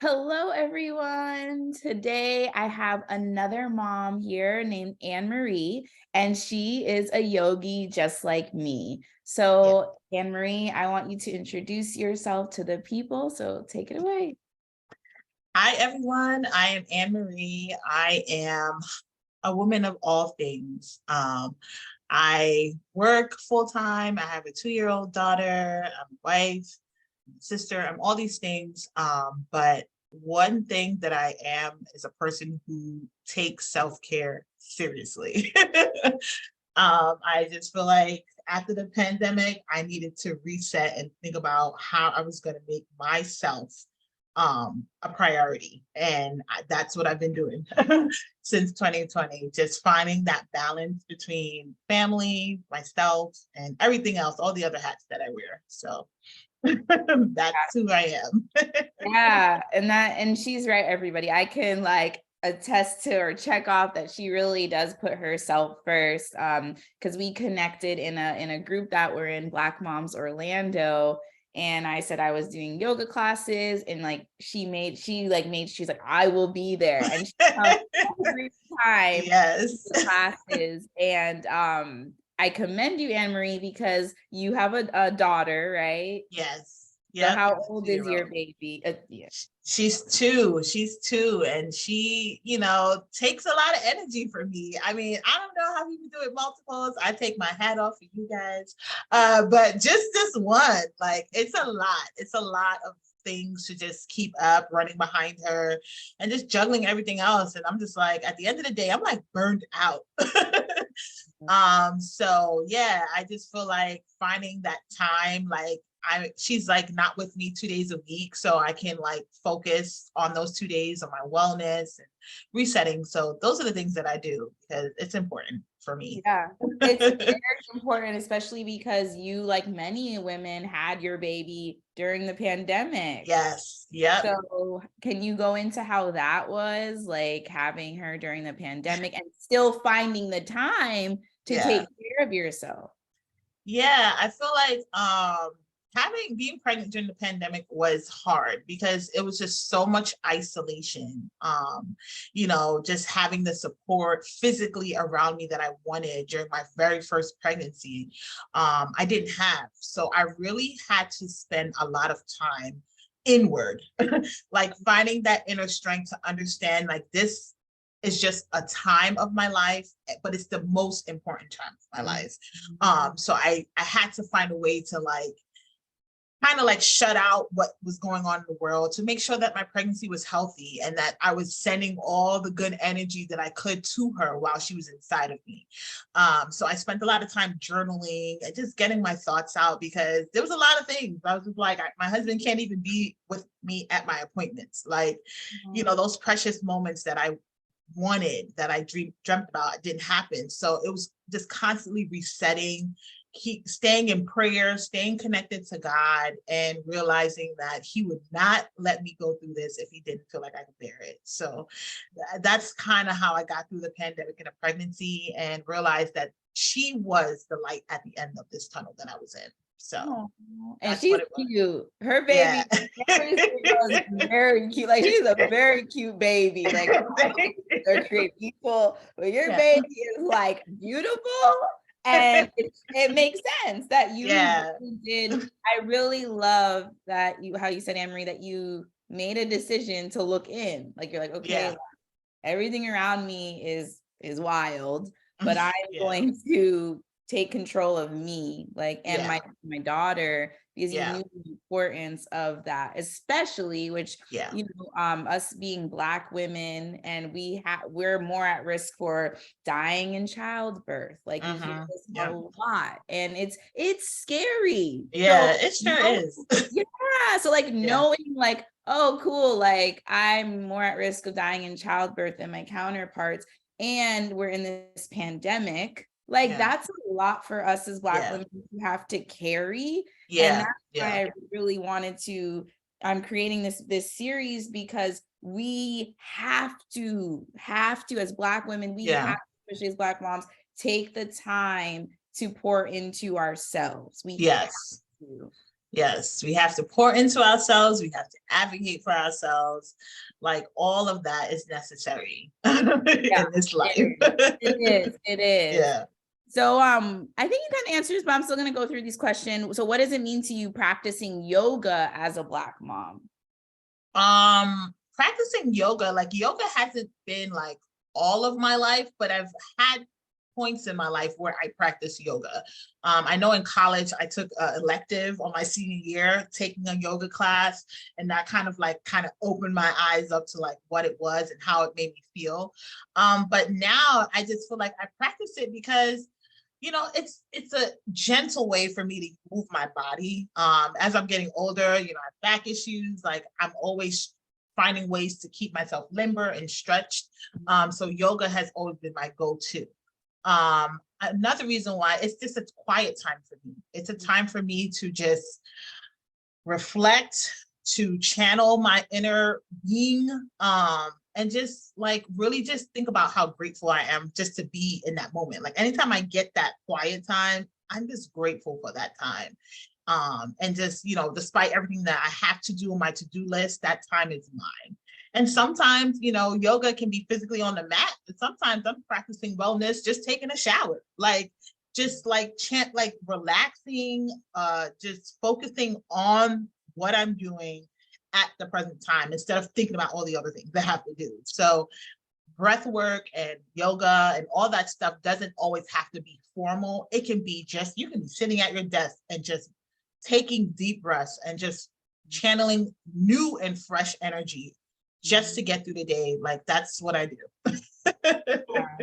Hello, everyone. Today I have another mom here named Anne Marie, and she is a yogi just like me. Yeah. So, Anne Marie, I want you to introduce yourself to the people. So, take it away. Hi, everyone. I am Anne Marie. I am a woman of all things. I work full time. I have a 2-year-old daughter. I'm a wife, sister. I'm all these things. But one thing that I am is a person who takes self care seriously. I just feel like after the pandemic, I needed to reset and think about how I was going to make myself a priority. And that's what I've been doing since 2020, just finding that balance between family, myself, and everything else, all the other hats that I wear. So that's who I am. Yeah, and she's right, everybody. I can like attest to or check off that she really does put herself first. Because we connected in a group that we're in, Black Moms Orlando. And I said I was doing yoga classes, and like she's like, I will be there. And she comes every time to Yes. the classes. And I commend you, Anne Marie, because you have a daughter, right? Yes. So Yep. how She's a old is your 2-year-old. baby? Yeah. She's two, and she, takes a lot of energy from me. I mean, I don't know how people do it multiples. I take my hat off for you guys. But just this one, like, it's a lot of things to just keep up running behind her and just juggling everything else. And I'm just like, at the end of the day, I'm like burned out. So yeah, I just feel like finding that time, like she's like not with me 2 days a week, so I can like focus on those 2 days on my wellness and resetting. So those are the things that I do because it's important for me. Yeah. It's very important, especially because you, like many women, had your baby during the pandemic. Yes. Yep. So can you go into how that was, like having her during the pandemic and still finding the time to Yeah. take care of yourself? Yeah, I feel like having being pregnant during the pandemic was hard because it was just so much isolation. Just having the support physically around me that I wanted during my very first pregnancy, I didn't have. So I really had to spend a lot of time inward, like finding that inner strength to understand like this is just a time of my life, but it's the most important time of my life. So I had to find a way to like kind of like shut out what was going on in the world to make sure that my pregnancy was healthy and that I was sending all the good energy that I could to her while she was inside of me. So I spent a lot of time journaling and just getting my thoughts out because there was a lot of things. I was just like, my husband can't even be with me at my appointments. Like, those precious moments that I wanted, that I dreamt about, didn't happen. So it was just constantly resetting, keep staying in prayer, staying connected to God, and realizing that He would not let me go through this if He didn't feel like I could bear it. So that's kind of how I got through the pandemic and a pregnancy, and realized that she was the light at the end of this tunnel that I was in. So Oh, and that's she's what it was. cute. Her Yeah. baby, everything was very cute. Like she's a very cute baby. Like I think they're great people, but your Yeah. baby is like beautiful, and it makes sense that you Yeah. really did. I really love that you how you said, Anne Marie, that you made a decision to look in. Like you're like, okay, Yeah. everything around me is wild, but I'm Yeah. going to take control of me, like, and Yeah. my daughter, because you Yeah. knew the importance of that, especially which, Yeah. us being Black women, and we're more at risk for dying in childbirth. Like we hear this a Yeah. lot, and it's scary. So Yeah, it sure no, is. yeah. So like Yeah. knowing like, oh, cool, like I'm more at risk of dying in childbirth than my counterparts. And we're in this pandemic. Like Yeah. that's a lot for us as Black Yeah. women to have to carry. And Yeah. that's Yeah. why I really wanted to, I'm creating this series because we have to as Black women, we have Yeah. to, especially as Black moms, take the time to pour into ourselves. We have Yes. to. Yes, we have to pour into ourselves. We have to advocate for ourselves. Like all of that is necessary Yeah, in this it life. is. It is. It is. Yeah. So I think you kind of answers, but I'm still gonna go through these questions. So what does it mean to you practicing yoga as a Black mom? Practicing yoga, like yoga hasn't been like all of my life, but I've had points in my life where I practice yoga. I know in college I took an elective on my senior year, taking a yoga class, and that kind of opened my eyes up to like what it was and how it made me feel. But now I just feel like I practice it because it's a gentle way for me to move my body. As I'm getting older, I have back issues. Like I'm always finding ways to keep myself limber and stretched. So yoga has always been my go-to. Another reason why, it's just a quiet time for me. It's a time for me to just reflect, to channel my inner being, and just like really just think about how grateful I am just to be in that moment. Like anytime I get that quiet time, I'm just grateful for that time. And just, despite everything that I have to do on my to-do list, that time is mine. And sometimes, yoga can be physically on the mat. And sometimes I'm practicing wellness, just taking a shower, like just like chant, like relaxing, just focusing on what I'm doing at the present time instead of thinking about all the other things that I have to do. So breath work and yoga and all that stuff doesn't always have to be formal. It can be just, you can be sitting at your desk and just taking deep breaths and just channeling new and fresh energy just to get through the day. Like that's what I do. Yeah.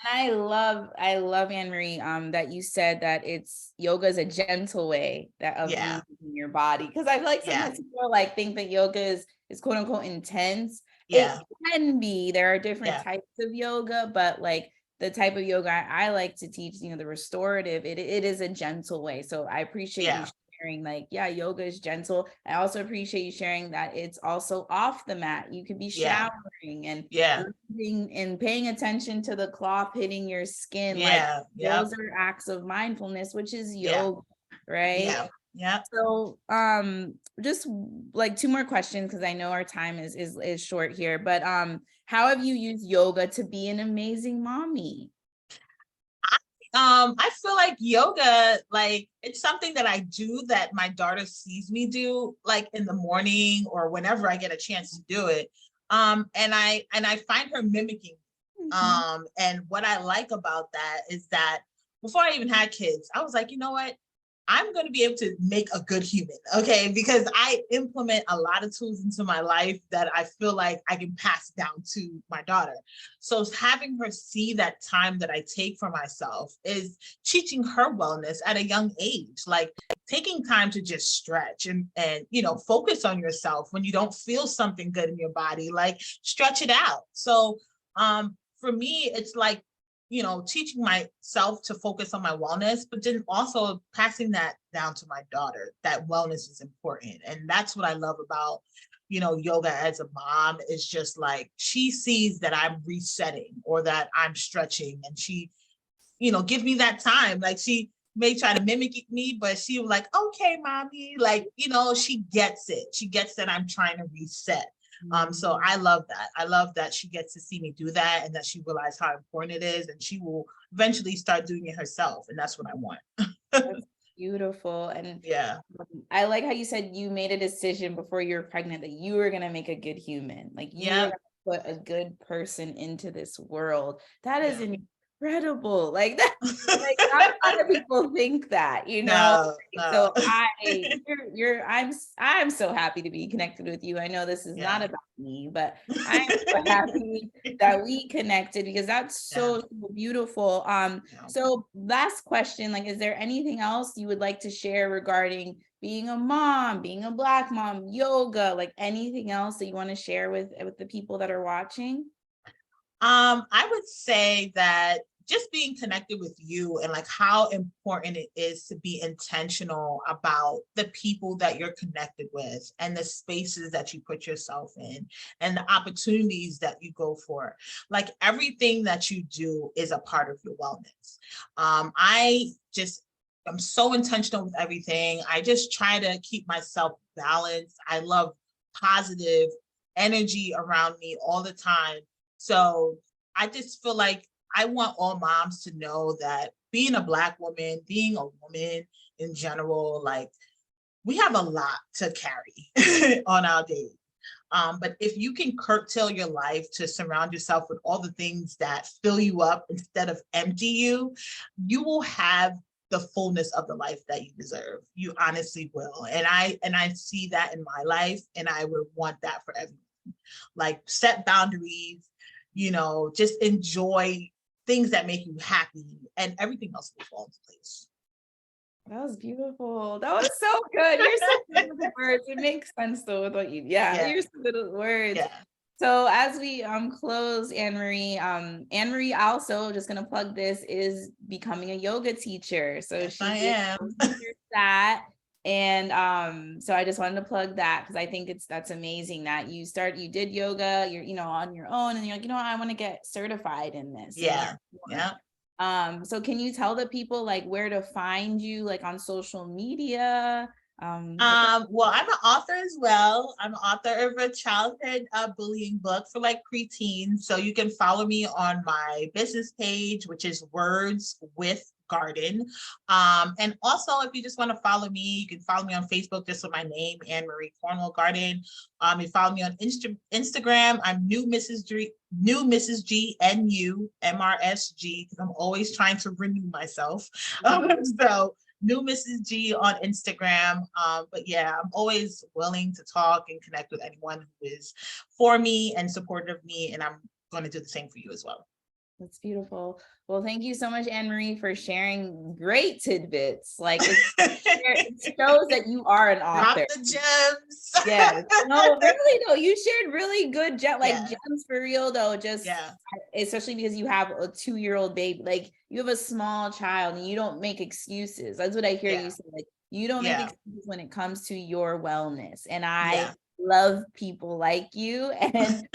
And I love Anne Marie, that you said that it's yoga is a gentle way that of you Yeah. moving your body. Cause I feel like Yeah. sometimes people like think that yoga is quote unquote intense. It Yeah. can be. There are different Yeah. types of yoga, but like the type of yoga I like to teach, the restorative, it is a gentle way. So I appreciate you Yeah. sharing, like, yeah, yoga is gentle. I also appreciate you sharing that it's also off the mat. You could be Yeah. showering and Yeah. and paying attention to the cloth hitting your skin. Like Yeah. Yeah. those are acts of mindfulness, which is Yeah. yoga, right? Yeah. Yeah. So just like two more questions because I know our time is short here, but how have you used yoga to be an amazing mommy? I feel like yoga, like it's something that I do that my daughter sees me do, like in the morning or whenever I get a chance to do it. And I find her mimicking. Mhm. And what I like about that is that before I even had kids, I was like, you know what? I'm going to be able to make a good human, okay? Because I implement a lot of tools into my life that I feel like I can pass down to my daughter. So having her see that time that I take for myself is teaching her wellness at a young age, like taking time to just stretch and focus on yourself when you don't feel something good in your body, like stretch it out. So for me, it's like teaching myself to focus on my wellness, but then also passing that down to my daughter, that wellness is important. And that's what I love about, yoga as a mom is just like, she sees that I'm resetting or that I'm stretching and she, give me that time. Like she may try to mimic me, but she was like, okay, mommy, like, she gets it. She gets that I'm trying to reset. So I love that. I love that she gets to see me do that and that she realized how important it is and she will eventually start doing it herself. And that's what I want. That's beautiful. And Yeah. I like how you said you made a decision before you were pregnant that you were going to make a good human. Like you were Yeah. going to put a good person into this world. That is Yeah. incredible. Like that, like not a lot of people think that, No, no. So I'm so happy to be connected with you. I know this is not Yeah. about me, but I'm so happy that we connected because that's Yeah. so beautiful. Yeah. So last question, like, is there anything else you would like to share regarding being a mom, being a Black mom, yoga, like anything else that you want to share with the people that are watching? I would say that just being connected with you and like how important it is to be intentional about the people that you're connected with and the spaces that you put yourself in and the opportunities that you go for. Like everything that you do is a part of your wellness. I just I'm so intentional with everything. I just try to keep myself balanced. I love positive energy around me all the time. So I just feel like I want all moms to know that being a Black woman, being a woman in general, like we have a lot to carry on our days. But if you can curtail your life to surround yourself with all the things that fill you up instead of empty you, you will have the fullness of the life that you deserve. You honestly will. And I see that in my life, and I would want that for everyone. Like set boundaries, just enjoy things that make you happy, and everything else will fall into place. That was beautiful. That was so good. You're so good with words. It makes sense though with what Yeah. you're so good with words. Yeah. So as we close, Anne-Marie, Anne-Marie also, just gonna plug this, is becoming a yoga teacher. So Yes, she I did am. that. And so I just wanted to plug that because I think that's amazing that you did yoga, you're on your own, and you're like, I want to get certified in this and learn Yeah. more. Yeah. So can you tell the people like where to find you, like on social media? Well, I'm an author as well. I'm an author of a childhood bullying book for like preteens. So you can follow me on my business page, which is Words with Garden. And also, if you just want to follow me, you can follow me on Facebook just with my name, Anne-Marie Cornwell Garden. You follow me on Instagram. I'm New Mrs. G, NUMRSG, because I'm always trying to renew myself. So New Mrs. G on Instagram. But yeah, I'm always willing to talk and connect with anyone who is for me and supportive of me. And I'm going to do the same for you as well. That's beautiful. Well, thank you so much, Anne-Marie, for sharing great tidbits. Like it shows that you are an author. Drop the gems. Yes. No, really though, you shared really good Yeah. gems for real though. Just especially because you have a 2-year-old baby, like you have a small child and you don't make excuses. That's what I hear you say. Like you don't make excuses when it comes to your wellness. And I love people like you. And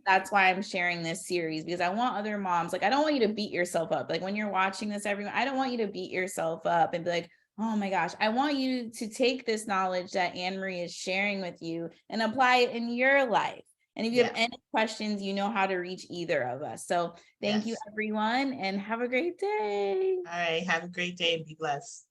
that's why I'm sharing this series, because I want other moms, like I don't want you to beat yourself up. Like when you're watching this, everyone, I don't want you to beat yourself up and be like, oh my gosh, I want you to take this knowledge that Anne-Marie is sharing with you and apply it in your life. And if you have any questions, you know how to reach either of us. So thank you, everyone, and have a great day. All right. Have a great day and be blessed.